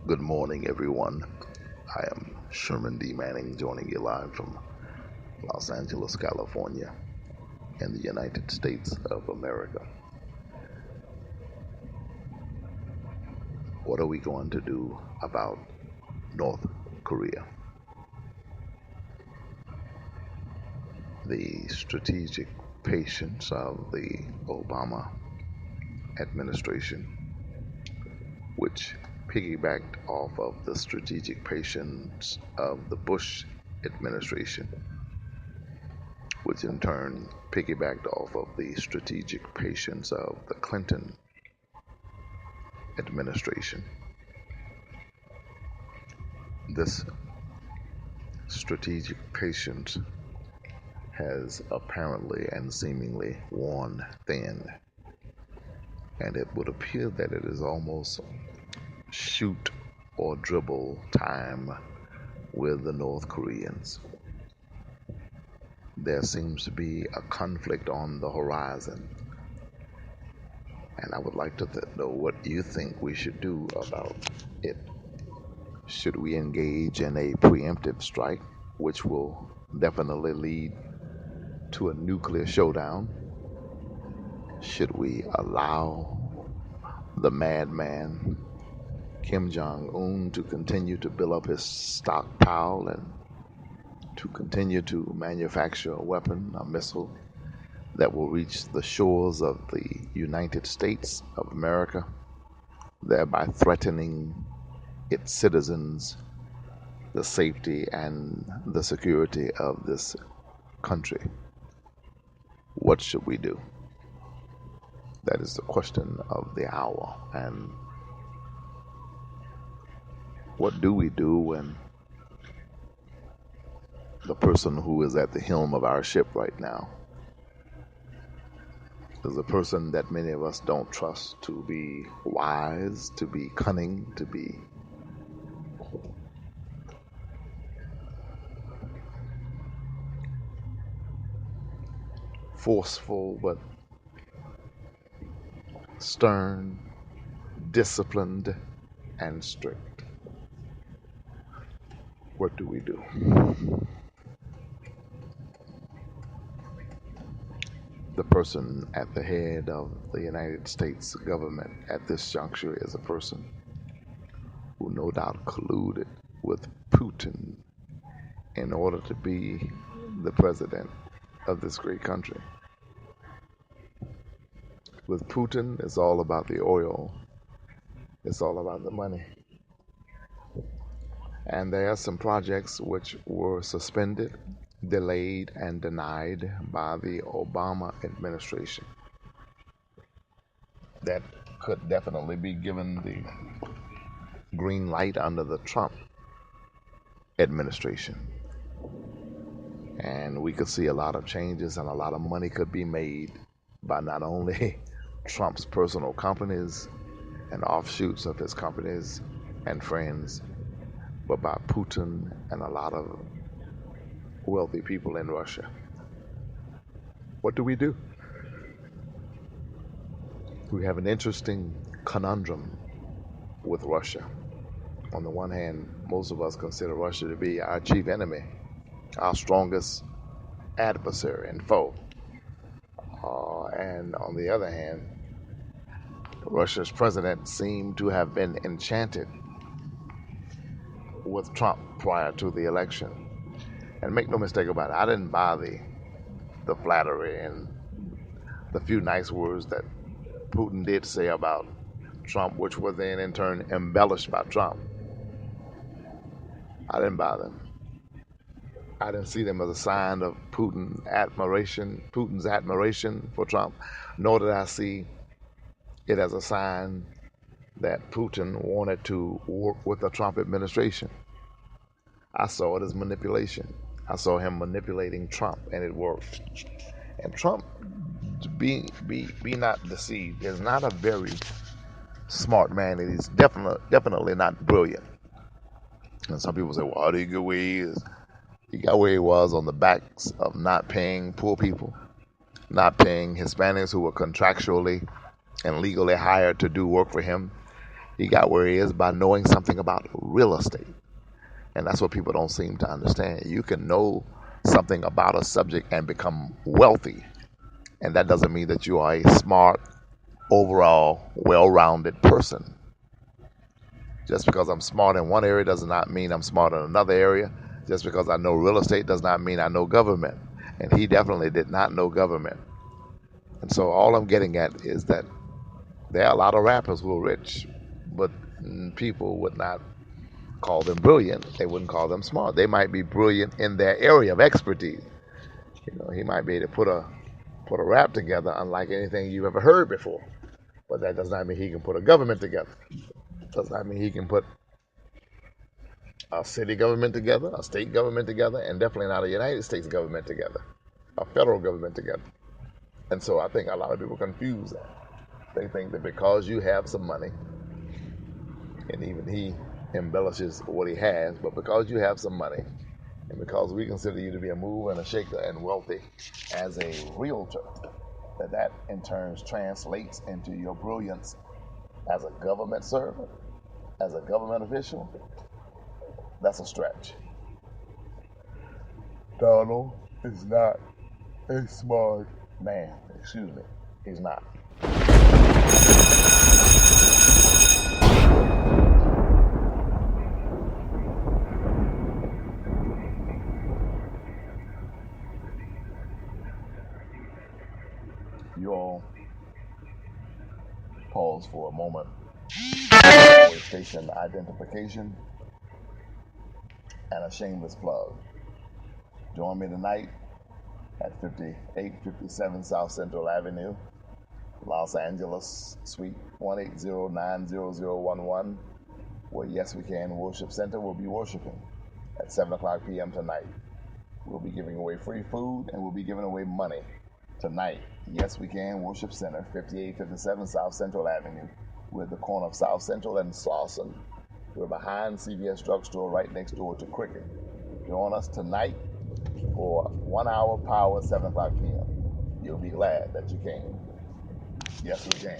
Good morning, everyone. I am Sherman D. Manning, joining you live from Los Angeles, California, in the United States of America. What are we going to do about North Korea? The strategic patience of the Obama administration, which piggybacked off of the strategic patience of the Bush administration, which in turn piggybacked off of the strategic patience of the Clinton administration. This strategic patience has apparently and seemingly worn thin, and it would appear that it is almost shoot or dribble time with the North Koreans. There seems to be a conflict on the horizon, and I would like to know what you think we should do about it. Should we engage in a preemptive strike, which will definitely lead to a nuclear showdown? Should we allow the madman Kim Jong-un to continue to build up his stockpile and to continue to manufacture a weapon, a missile that will reach the shores of the United States of America, thereby threatening its citizens, the safety and the security of this country? What should we do? That is the question of the hour. And what do we do when the person who is at the helm of our ship right now is a person that many of us don't trust to be wise, to be cunning, to be forceful, but stern, disciplined, and strict? What do we do? The person at the head of the United States government at this juncture is a person who no doubt colluded with Putin in order to be the president of this great country. With Putin, it's all about the oil. It's all about the money. And there are some projects which were suspended, delayed, and denied by the Obama administration that could definitely be given the green light under the Trump administration. And we could see a lot of changes and a lot of money could be made by not only Trump's personal companies and offshoots of his companies and friends, but by Putin and a lot of wealthy people in Russia. What do we do? We have an interesting conundrum with Russia. On the one hand, most of us consider Russia to be our chief enemy, our strongest adversary and foe. And on the other hand, Russia's president seemed to have been enchanted with Trump prior to the election. And make no mistake about it, I didn't buy the flattery and the few nice words that Putin did say about Trump, which were then in turn embellished by Trump. I didn't buy them. I didn't see them as a sign of Putin's admiration for Trump, nor did I see it as a sign that Putin wanted to work with the Trump administration. I saw it as manipulation. I saw him manipulating Trump, and it worked. And Trump, be not deceived, is not a very smart man, and he's definitely not brilliant. And some people say, well, how do you get where he is? He got where he was on the backs of not paying poor people, not paying Hispanics who were contractually and legally hired to do work for him, He got where he is by knowing something about real estate. And that's what people don't seem to understand. You can know something about a subject and become wealthy. And that doesn't mean that you are a smart, overall, well rounded person. Just because I'm smart in one area does not mean I'm smart in another area. Just because I know real estate does not mean I know government. And he definitely did not know government. And so all I'm getting at is that there are a lot of rappers who are rich, but people would not call them brilliant. They wouldn't call them smart. They might be brilliant in their area of expertise. He might be able to put a rap together unlike anything you've ever heard before. But that does not mean he can put a government together. It does not mean he can put a city government together, a state government together, and definitely not a United States government together, a federal government together. And so I think a lot of people confuse that. They think that because you have some money, and even he embellishes what he has, but because you have some money, and because we consider you to be a mover and a shaker and wealthy as a realtor, that in turn translates into your brilliance as a government servant, as a government official. That's a stretch. Donald is not a smart man. Excuse me. He's not. You all pause for a moment for station identification and a shameless plug. Join me tonight at 5857 South Central Avenue, Los Angeles, Suite 1809011, where Yes We Can Worship Center will be worshiping at 7 o'clock p.m. tonight. We'll be giving away free food and we'll be giving away money tonight. Yes We Can Worship Center, 5857 South Central Avenue. We're at the corner of South Central and Slauson. We're behind CVS Drugstore right next door to Cricket. Join us tonight for 1 hour power at 7 o'clock p.m. You'll be glad that you came. Yes, we can.